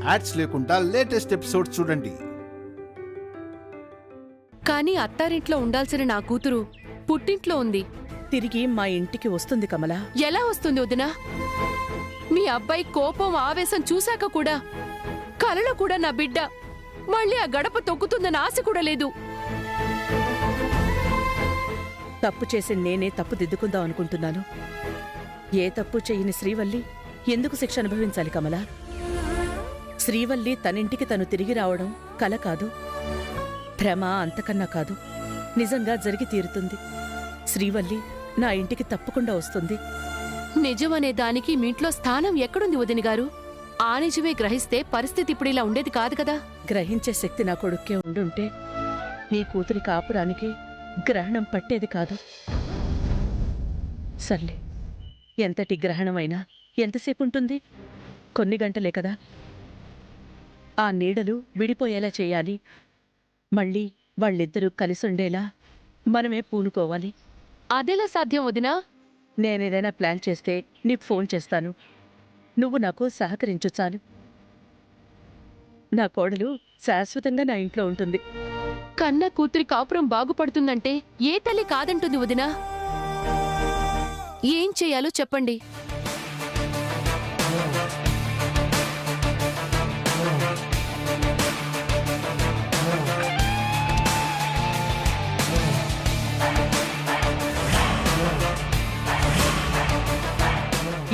Ads లేకుండా latest episodes చూడండి. కానీ అత్తారింట్లో ఉండాల్సిన నా కూతురు పుట్టింట్లో ఉంది. తిరిగి మా ఇంటికి వస్తుంది కమలా. ఎలా వస్తుంది వదినా? మీ అబ్బాయి కోపం ఆవేశం చూశాక కూడా కలలో కూడా నా బిడ్డ మళ్ళీ ఆ గడప తొక్కుతుందన్న ఆశ కూడా లేదు. తప్పు చేసి నేనే తప్పు దిద్దుకుందాం అనుకుంటున్నాను. ఏ తప్పు చెయ్యని శ్రీవల్లి ఎందుకు శిక్ష అనుభవించాలి కమలా? శ్రీవల్లి తనింటికి తను తిరిగి రావడం కల కాదు, భ్రమ అంతకన్నా కాదు, నిజంగా జరిగి తీరుతుంది. శ్రీవల్లి నా ఇంటికి తప్పకుండా వస్తుంది. నిజమనే దానికి మీంట్లో స్థానం ఎక్కడుంది వదిన గారు? ఆ నిజమే గ్రహిస్తే పరిస్థితి ఇప్పుడు ఇలా ఉండేది కాదు కదా. గ్రహించే శక్తి నా కొడుక్కే ఉండుంటే నీ కూతురి కాపురానికి గ్రహణం పట్టేది కాదు. సర్లే, ఎంతటి గ్రహణమైనా ఎంతసేపు ఉంటుంది? కొన్ని గంటలే కదా. ఆ నీడలు విడిపోయేలా చేయాలి. మళ్ళీ వాళ్ళిద్దరూ కలిసుండేలా మనమే పూనుకోవాలి. అదెలా సాధ్యం వదినా? నేనేదైనా ప్లాన్ చేస్తే నీకు ఫోన్ చేస్తాను. నువ్వు నాకు సహకరించు చాలు. నా కోడలు శాశ్వతంగా నా ఇంట్లో ఉంటుంది. కన్న కూతురి కాపురం బాగుపడుతుందంటే ఏ తల్లి కాదంటుంది వదినా? ఏం చెయ్యాలో చెప్పండి.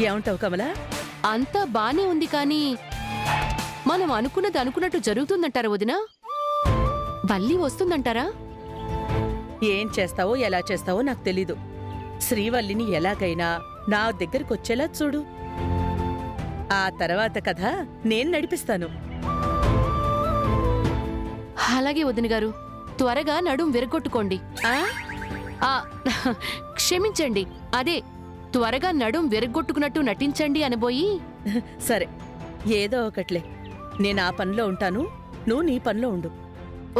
ఏమంటావు కమలా? అంతా బానే ఉంది కానీ మనం అనుకున్నది అనుకున్నట్టు జరుగుతుందంటారా వదినా? వల్లి వస్తుందంటారా? ఏం చేస్తావో ఎలా చేస్తావో నాకు తెలీదు. శ్రీవల్లిని ఎలాగైనా నా దగ్గరకొచ్చేలా చూడు. ఆ తర్వాత కథ నేను నడిపిస్తాను. అలాగే వదిన గారు, త్వరగా నడుం విరగొట్టుకోండి. క్షమించండి, అదే త్వరగా నడుం విరగొట్టుకున్నట్టు నటించండి అనబోయి. సరే, ఏదో ఒకట్లే. నేను ఆ పనిలో ఉంటాను, నువ్వు నీ పనిలో ఉండు.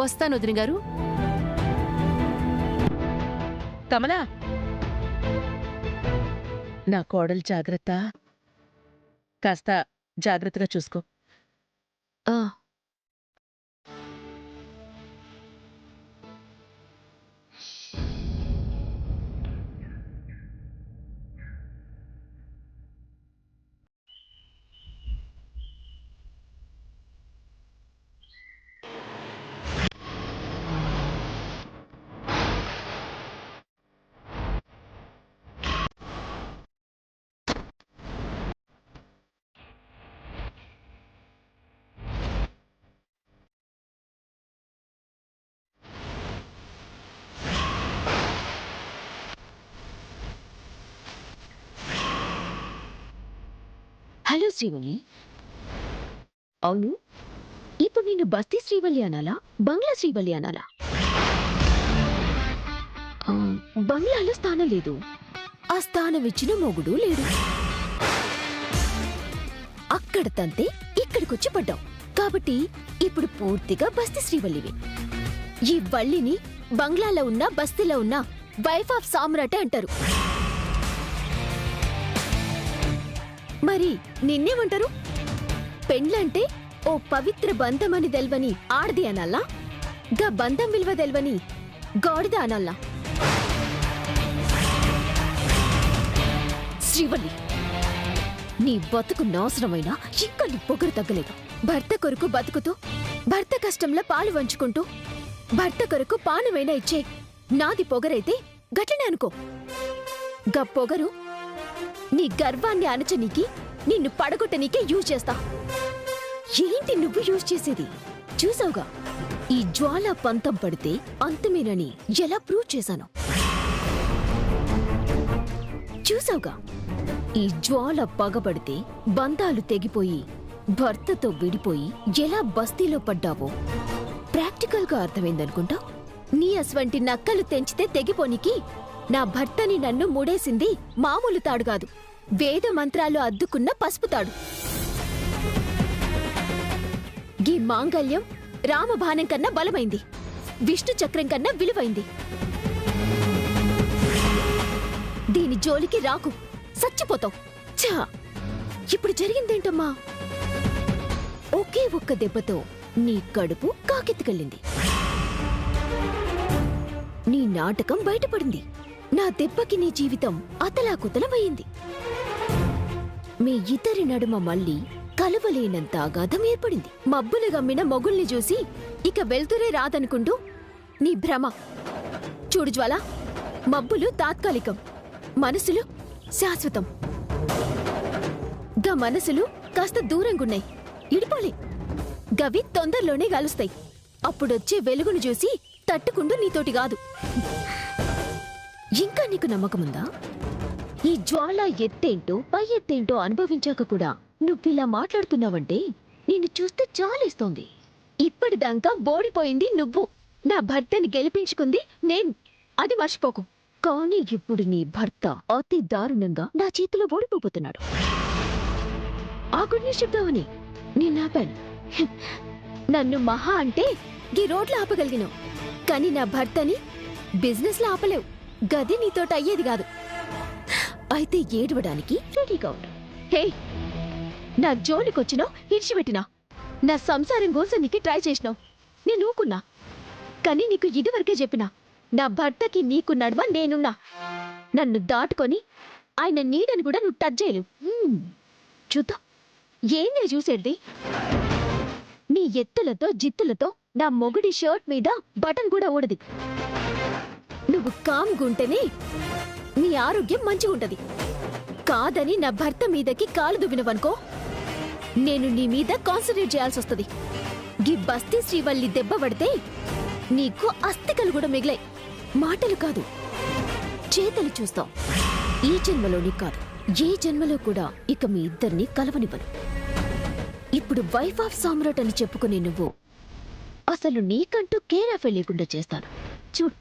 వస్తాను వదిన గారు. కమలా, నా కోడలు జాగ్రత్త. కాస్త జాగ్రత్తగా చూసుకో. హలో శ్రీవల్లి. అవును, ఇప్పుడు నేను బస్తీ శ్రీవల్లి అనాలా, బంగ్లా శ్రీవల్లి అనాలా? బంగ్లాలో స్థానం లేదు, ఆ స్థానం ఇచ్చిన మొగుడు లేడు. అక్కడ తంతే ఇక్కడికొచ్చి పడ్డావు కాబట్టి ఇప్పుడు పూర్తిగా బస్తీ శ్రీవల్లివి. ఈ వల్లిని బంగ్లాలో ఉన్న బస్తీలో ఉన్న వైఫ్ ఆఫ్ సామ్రాట్ అంటారు. మరి నిన్నేమంటారు? పెండ్లంటే ఓ పవిత్ర బంధమని తెల్వని ఆడది అనాలా, గా బంధం విలువ తెల్వని గాడిద అనాలా? శ్రీవల్లి, నీ బతుకు నాశనమైనా ఇంకా నీ పొగరు తగ్గలేదు. భర్త కొరకు బతుకుతూ, భర్త కష్టంలో పాలు వంచుకుంటూ, భర్త కొరకు పానమైనా ఇచ్చే నాది పొగరైతే గట్లనే అనుకో. గా పొగరు నీ గర్వాన్ని అణచనీకి, నిన్ను పడగొట్టనీకే యూజ్ చేస్తా. ఏంటి నువ్వు యూజ్ చేసేది? చూసావుగా, ఈ జ్వాల పంతం పడితే అంతమేనని ఎలా ప్రూవ్ చేశాను. చూసావుగా, ఈ జ్వాల పగబడితే బంధాలు తెగిపోయి భర్తతో విడిపోయి ఎలా బస్తీలో పడ్డావో ప్రాక్టికల్ గా అర్థమైందనుకుంటా. నీ అస్వంటి నక్కలు తెంచితే తెగిపోనికి నా భర్తని నన్ను ముడేసింది మామూలు తాడు కాదు, వేద మంత్రాలు అద్దుకున్న పసుపు తాడు. గీ మాంగల్యం రామబాణం కన్నా బలమైంది, విష్ణు చక్రం కన్నా విలువైంది. దీని జోలికి రాకు, చచ్చిపోతావు. చా, ఇప్పుడు జరిగిందేంటమ్మా? ఒకే ఒక్క దెబ్బతో నీ కడుపు కాకెత్తుకెళ్ళింది. నీ నాటకం బయటపడింది. నా దెబ్బకి నీ జీవితం అతలాకుతలమయ్యింది. మీ ఇద్దరి నడుమ మళ్ళీ కలవలేనంత అగాధం ఏర్పడింది. మబ్బులు గమ్మిన మొగుల్ని చూసి ఇక వెళ్తురే రాదనుకుంటూ నీ భ్రమ. చూడు జ్వాల, మబ్బులు తాత్కాలికం, మనసులు శాశ్వతం. గా మనసులు కాస్త దూరంగున్నాయి, ఇడిపోలే. గవి తొందరలోనే కలుస్తాయి. అప్పుడొచ్చే వెలుగును చూసి తట్టుకుంటూ నీతోటి కాదు. ఇంకా నీకు నమ్మకముందా? ఈ జ్వాల ఎత్తేంటో పై ఎత్తేంటో అనుభవించాక కూడా నువ్విలా మాట్లాడుతున్నావంటే నిన్ను చూస్తే జాలేస్తోంది. ఇప్పటిదాకా బోడిపోయింది నువ్వు, నా భర్తని గెలిపించుకుంది నేను, అది మర్చిపోకు. కానీ ఇప్పుడు నీ భర్త అతి దారుణంగా నా చేతిలో ఓడిపోతున్నాడు. ఆ గుడ్ న్యూస్ చెప్తావని నేను ఆపాను. నన్ను మహా అంటే గీ రోడ్లు ఆపగలిగినావు, కానీ నా భర్తని బిజినెస్ లో ఆపలేవు. గది నీతోటి అయ్యేది కాదు. అయితే ఏడవడానికి రెడీగా ఉండు. హే, నా జోలికొచ్చినావు, ఇడిచిపెట్టినా, నా సంసారం కోసం నీకు ట్రై చేసినావు, నేను ఊకున్నా. కానీ నీకు ఇదివరకే చెప్పినా, నా భర్తకి నీకు నడుమ నేనున్నా. నన్ను దాటుకొని ఆయన నీడని కూడా నువ్వు టచ్ చేయలేవు. చూద్దాం, ఏందే చూసేది? నీ ఎత్తులతో జిత్తులతో నా మొగుడి షర్ట్ మీద బటన్ కూడా ఊడది. నువ్వు కామ్గుంటేనే నీ ఆరోగ్యం మంచిగుంటది. కాదని నా భర్త మీదకి కాలు దువ్వినవనుకో, నేను నీ మీద కాన్సన్ట్రేట్ చేయాల్సి వస్తుంది. గీ బస్తీ శ్రీవల్లి దెబ్బ పడితే నీకు అస్థికలు కూడా మిగిలాయి. మాటలు కాదు, చేతలు చూస్తావు. ఈ జన్మలోని కాదు, ఏ జన్మలో కూడా ఇక మీ ఇద్దరిని కలవనివ్వను. ఇప్పుడు వైఫ్ ఆఫ్ సామ్రాట్ అని చెప్పుకునే నువ్వు అసలు నీకంటూ కేర్ ఆఫ్ లేకుండా చేస్తాను చూడు.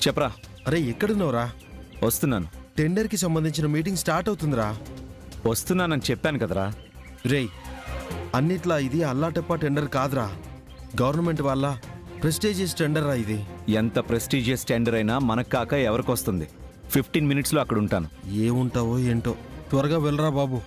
చెప్పరా. అరే ఎక్కడున్నావురా? వస్తున్నాను. టెండర్కి సంబంధించిన మీటింగ్ స్టార్ట్ అవుతుందిరా. వస్తున్నానని చెప్పాను కదరా. రేయ్, అన్నిట్లా ఇది అల్లాటప్ప టెండర్ కాదురా, గవర్నమెంట్ వాళ్ళ ప్రెస్టీజియస్ టెండర్ రా ఇది. ఎంత ప్రెస్టీజియస్ టెండర్ అయినా మనకు కాక ఎవరికొస్తుంది? 15 మినిట్స్లో అక్కడ ఉంటాను. ఏముంటావో ఏంటో, త్వరగా వెళ్ళరా బాబు.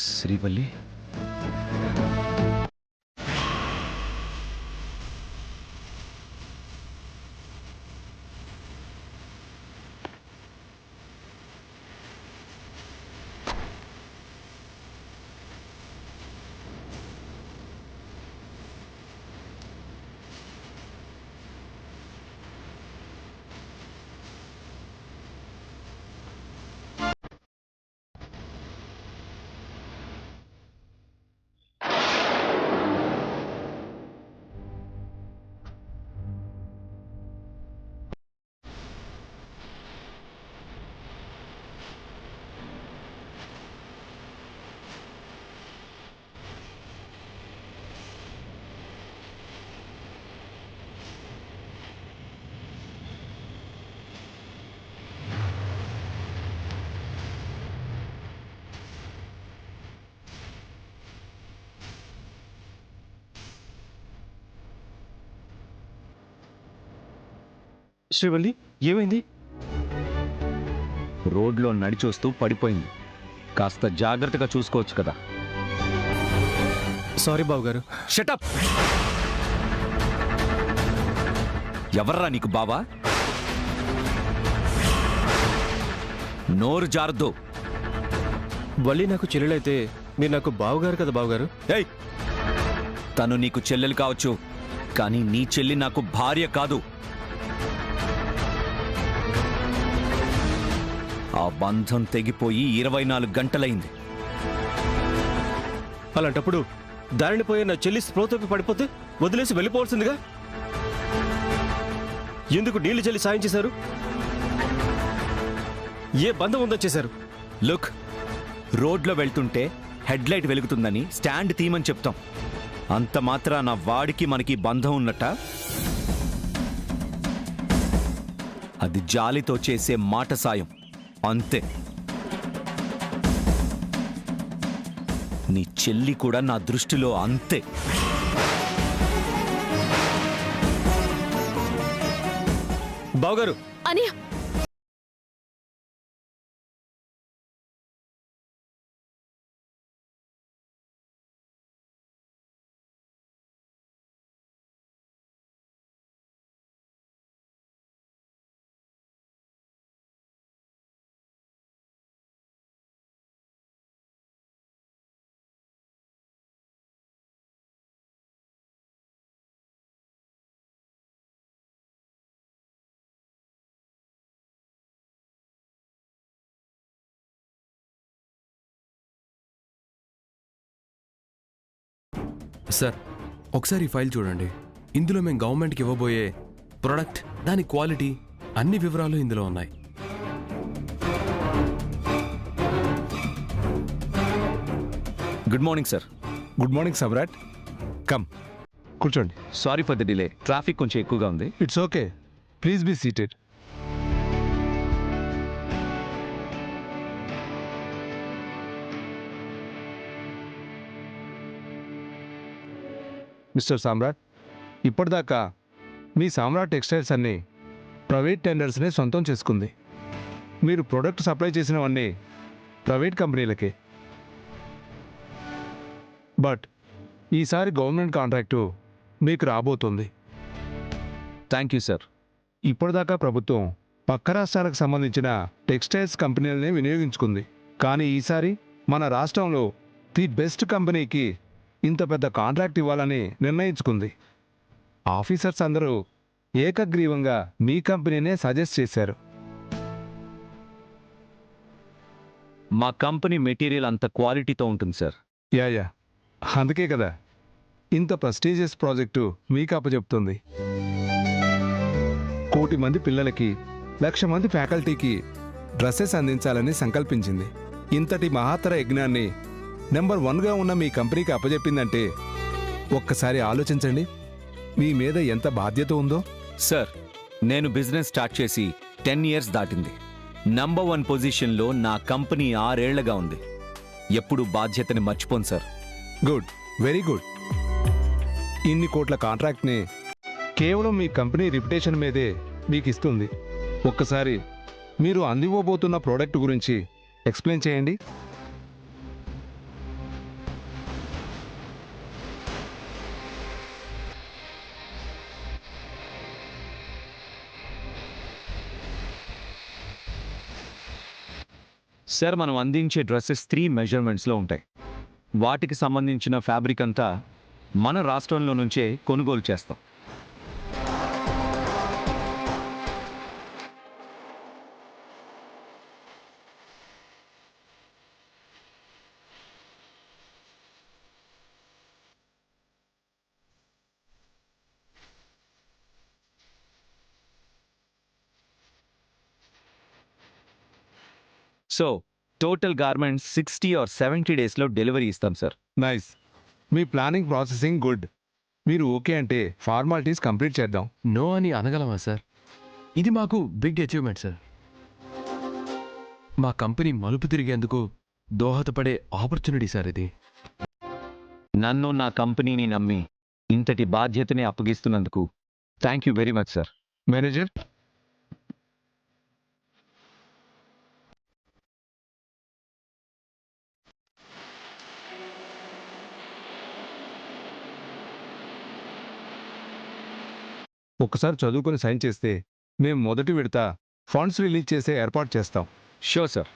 శ్రీవల్లి, శ్రీవల్లి ఏమైంది? రోడ్లో నడిచొస్తూ పడిపోయింది. కాస్త జాగ్రత్తగా చూసుకోవచ్చు కదా. సారీ బావగారు. షటప్! ఎవర్రా నీకు బావా? నోరు జారద్దు. వల్లి నాకు చెల్లెలైతే మీరు నాకు బావగారు కదా బావగారు. ఏయ్, తను నీకు చెల్లెలు కావచ్చు, కానీ నీ చెల్లి నాకు భార్య కాదు. ఆ బంధం తెగిపోయి 24 గంటలైంది. అలాంటప్పుడు దారిని పోయే నా చెల్లి స్పృహతోపి పడిపోతే వదిలేసి వెళ్ళిపోవాల్సిందిగా. ఎందుకు నీళ్లు చెల్లి సాయం చేశారు? ఏ బంధం ఉందో చేశారు? లుక్, రోడ్లో వెళ్తుంటే హెడ్లైట్ వెలుగుతుందని స్టాండ్ తీయమని చెప్తాం. అంత మాత్రాన వాడికి మనకి బంధం ఉన్నట్ట? అది జాలితో చేసే మాట సాయం అంతే. నీ చెల్లి కూడా నా దృష్టిలో అంతే. బావగారు అనియా, సార్, ఒకసారి ఈ ఫైల్ చూడండి. ఇందులో మేము గవర్నమెంట్కి ఇవ్వబోయే ప్రొడక్ట్, దాని క్వాలిటీ, అన్ని వివరాలు ఇందులో ఉన్నాయి. Good morning sir. Good morning Samrat. Come, కూర్చోండి. Sorry for the delay. Traffic కొంచెం ఎక్కువగా ఉంది. It's okay, please be seated. Mister Samrat, ఇప్పటిదాకా మీ సామ్రాట్ టెక్స్టైల్స్ అన్ని ప్రైవేట్ టెండర్స్నే సొంతం చేసుకుంది. మీరు ప్రోడక్ట్ సప్లై చేసినవన్నీ ప్రైవేట్ కంపెనీలకే. బట్ ఈసారి గవర్నమెంట్ కాంట్రాక్టు మీకు రాబోతుంది. Thank you sir. ఇప్పటిదాకా ప్రభుత్వం పక్క రాష్ట్రాలకు సంబంధించిన టెక్స్టైల్స్ కంపెనీలనే వినియోగించుకుంది. కానీ ఈసారి మన రాష్ట్రంలో ది బెస్ట్ కంపెనీకి ఇంత పెద్ద కాంట్రాక్ట్ ఇవ్వాలని నిర్ణయించుకుంది. ఆఫీసర్స్ అందరూ ఏకగ్రీవంగా మీ కంపెనీనే సజెస్ట్ చేశారు. మా కంపెనీ మెటీరియల్ అంత క్వాలిటీతో ఉంటుంది సార్. యా, అందుకే కదా ఇంత ప్రెస్టీజియస్ ప్రాజెక్టు మీకు అప్పచెప్తుంది. 1 కోటి మంది పిల్లలకి, 1,00,000 మంది ఫ్యాకల్టీకి డ్రెస్సెస్ అందించాలని సంకల్పించింది. ఇంతటి మహాత్తర యజ్ఞాన్ని నెంబర్ 1గా ఉన్న మీ కంపెనీకి అప్పచెప్పిందంటే ఒక్కసారి ఆలోచించండి, మీ మీద ఎంత బాధ్యత ఉందో. సార్, నేను బిజినెస్ స్టార్ట్ చేసి 10 ఇయర్స్ దాటింది. నంబర్ 1 పొజిషన్లో నా కంపెనీ 6 ఏళ్లగా ఉంది. ఎప్పుడు బాధ్యతని మర్చిపోను సార్. Good, very good. ఇన్ని కోట్ల కాంట్రాక్ట్ని కేవలం మీ కంపెనీ రిప్యుటేషన్ మీదే మీకు ఇస్తుంది. ఒక్కసారి మీరు అందివ్వబోతున్న ప్రోడక్ట్ గురించి ఎక్స్ప్లెయిన్ చేయండి. సార్, మనం అందించే డ్రెస్సెస్ 3 మెజర్మెంట్స్లో ఉంటాయి. వాటికి సంబంధించిన ఫ్యాబ్రిక్ అంతా మన రాష్ట్రంలో నుంచే కొనుగోలు చేస్తాం. సో టోటల్ గార్మెంట్స్ 60 or 70 డేస్లో డెలివరీ ఇస్తాం సార్. నైస్. మీ ప్లానింగ్ ప్రాసెసింగ్ గుడ్. మీరు ఓకే అంటే ఫార్మాలిటీస్ కంప్లీట్ చేద్దాం. నో అని అనగలమా సార్? ఇది మాకు బిగ్ అచీవ్మెంట్ సార్. మా కంపెనీ మలుపు తిరిగేందుకు దోహదపడే ఆపర్చునిటీ సార్ ఇది. నన్ను, నా కంపెనీని నమ్మి ఇంతటి బాధ్యతని అప్పగిస్తున్నందుకు thank you very much sir. Manager, ఒక్కసారి చదువుకొని సైన్ చేస్తే మేము మొదటి విడత ఫండ్స్ రిలీజ్ చేసే ఏర్పాటు చేస్తాం. Sure sir.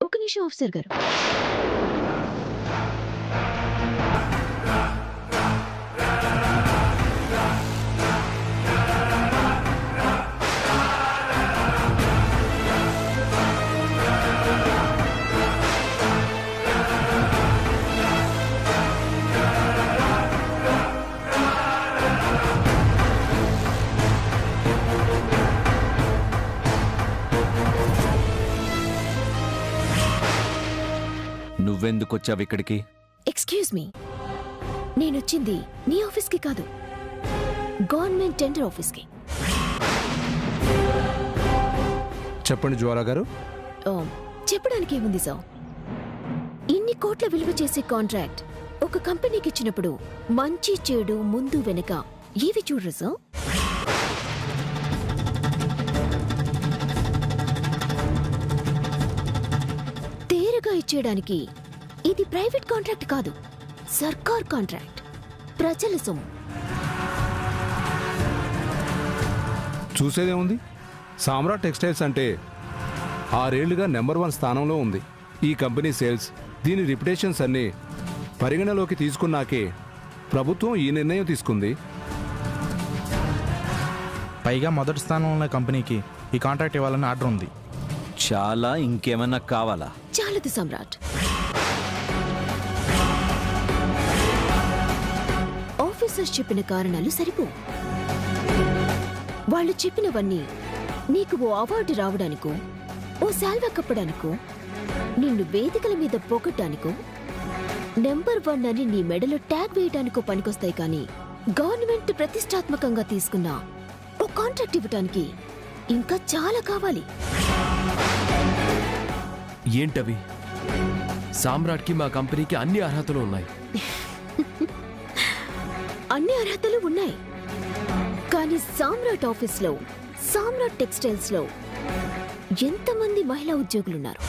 ఒక నిమిషం ఆఫీసర్ గారు. నువ్వెందుకొచ్చావు ఇక్కడికి? ఎక్స్క్యూజ్ మీ, నేనొచ్చింది నీ ఆఫీస్కి కాదు, గవర్నమెంట్ టెండర్ ఆఫీస్కి. చెప్పండి జ్వాలా గారు. చెప్పడానికి ఏముంది సార్, ఇన్ని కోట్ల విలువ చేసే కాంట్రాక్ట్ ఒక కంపెనీకి ఇచ్చినప్పుడు మంచి చెడు ముందు వెనక ఏవి చూడరు సార్? తేరగా ఇచ్చేయడానికి ఇది ప్రైవేట్ కాంట్రాక్ట్ కాదు, సర్కార్ కాంట్రాక్ట్, ప్రజల సొమ్ము. చూసేదేముంది, సామ్రాట్ టెక్స్టైల్స్ అంటే 6 ఏళ్లుగా నెంబర్ 1 స్థానంలో ఉంది. ఈ కంపెనీ సేల్స్, దీని రిప్యుటేషన్స్ అన్నీ పరిగణలోకి తీసుకున్నాకే ప్రభుత్వం ఈ నిర్ణయం తీసుకుంది. పైగా మొదటి స్థానంలో ఉన్న కంపెనీకి ఈ కాంట్రాక్ట్ ఇవ్వాలని ఆర్డర్ ఉంది. చాలా, ఇంకేమన్నా కావాలా? చాలదు సమ్రాట్. ఆఫీసర్స్ చెప్పిన కారణాలు సరిపో. వాళ్ళు చెప్పినవన్నీ నీకు ఓ అవార్డు రావడానికో, ఓ శాల్వా కప్పడానికో, నిన్ను వేదికల మీద పొగడ్డానికో, నెంబర్ 1 అని నీ మెడలో ట్యాగ్ వేయడానికో పనికొస్తాయి. కానీ గవర్నమెంట్ ప్రతిష్టాత్మకంగా తీసుకున్న ఓ కాంట్రాక్ట్ ఇవ్వటానికి ఇంకా చాలా కావాలి. ఏంటవి? సామ్రాట్కి మా కంపెనీకి అన్ని అర్హతలు ఉన్నాయి. అన్ని అర్హతలు ఉన్నాయి, కానీ సామ్రాట్ ఆఫీస్లో, సామ్రాట్ టెక్స్టైల్స్ లో ఎంతమంది మహిళా ఉద్యోగులున్నారు?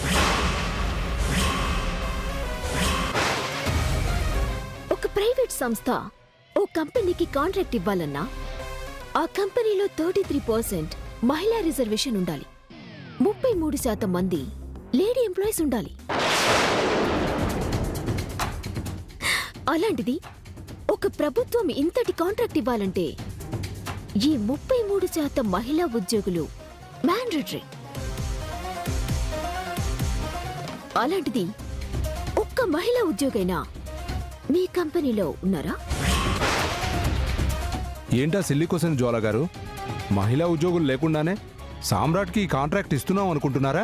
ఒక ప్రైవేట్ సంస్థ ఓ కంపెనీకి కాంట్రాక్ట్ ఇవ్వాలన్నా ఆ కంపెనీలో 33% మహిళా రిజర్వేషన్ ఉండాలి, 33% మంది లేడీ ఎంప్లాయీస్ ఉండాలి. అలాంటిది ఒక ప్రభుత్వం ఇంతటి కాంట్రాక్ట్ ఇవ్వాలంటే ఈ 33% మహిళా ఉద్యోగులు మ్యాండేటరీ. అలాంటిది ఒక్క మహిళా ఉద్యోగైనా మీ కంపెనీలో ఉన్నారా? ఏంటా సిల్లీ క్వశ్చన్ జ్వాలా గారు? మహిళా ఉద్యోగులు లేకుండానే సామ్రాట్కి ఈ కాంట్రాక్ట్ ఇస్తున్నాం అనుకుంటున్నారా?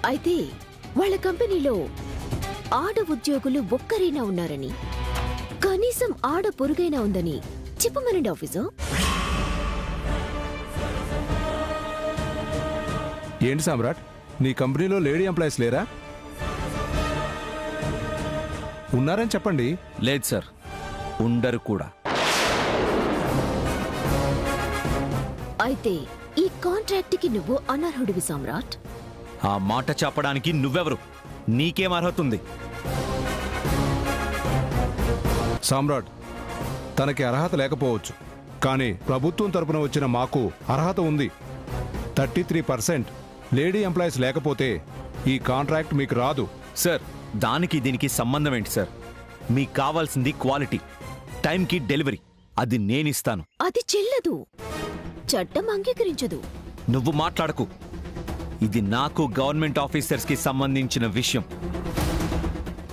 అయితే వాళ్ళ కంపెనీలో ఆడ ఉద్యోగులు ఒక్కరైనా ఉన్నారని, కనీసం ఆడ పొరుగైనా ఉందని చెప్పమనండి ఆఫీసర్. ఏంటి సామ్రాట్, నీ కంపెనీలో లేడీ ఎంప్లాయీస్ లేరా? ఉన్నారని చెప్పండి. లేదు సార్, ఉండరు కూడా. అయితే ఈ కాంట్రాక్ట్కి నువ్వు అనర్హుడివి సామ్రాట్. ఆ మాట చెప్పడానికి నువ్వెవరు? నీకేం అర్హత ఉంది? సామ్రాట్, తనకి అర్హత లేకపోవచ్చు, కానీ ప్రభుత్వం తరపున వచ్చిన మాకు అర్హత ఉంది. 33% లేడీ ఎంప్లాయీస్ లేకపోతే ఈ కాంట్రాక్ట్ మీకు రాదు. సార్, దానికి దీనికి సంబంధం ఏంటి సార్? మీకు కావాల్సింది క్వాలిటీ, టైంకి డెలివరీ. అది నేనిస్తాను. అది చెల్లదు, చట్టం అంగీకరించదు. నువ్వు మాట్లాడకు. ఇది నాకు గవర్నమెంట్ ఆఫీసర్స్కి సంబంధించిన విషయం.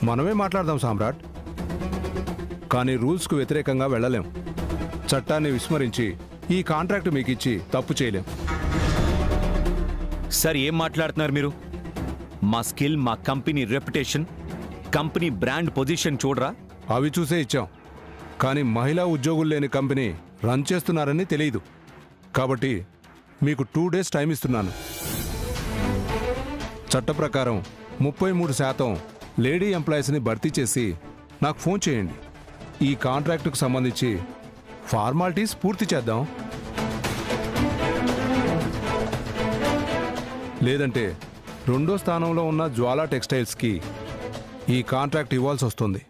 మనమే మాట్లాడదాం సామ్రాట్, కానీ రూల్స్కు వ్యతిరేకంగా వెళ్ళలేం. చట్టాన్ని విస్మరించి ఈ కాంట్రాక్ట్ మీకు ఇచ్చి తప్పు చేయలేం. సార్, ఏం మాట్లాడుతున్నారు మీరు? మా స్కిల్, మా company reputation, company brand position చూడరా? అవి చూసే ఇచ్చాం, కానీ మహిళా ఉద్యోగులు లేని కంపెనీ రన్ చేస్తున్నారని తెలియదు. కాబట్టి మీకు 2 days టైం ఇస్తున్నాను. చట్ట ప్రకారం 33% లేడీ ఎంప్లాయీస్ని భర్తీ చేసి నాకు ఫోన్ చేయండి. ఈ కాంట్రాక్టుకు సంబంధించి ఫార్మాలిటీస్ పూర్తి చేద్దాం. లేదంటే రెండో స్థానంలో ఉన్న జ్వాలా టెక్స్టైల్స్కి ఈ కాంట్రాక్ట్ ఇవ్వాల్సి వస్తుంది.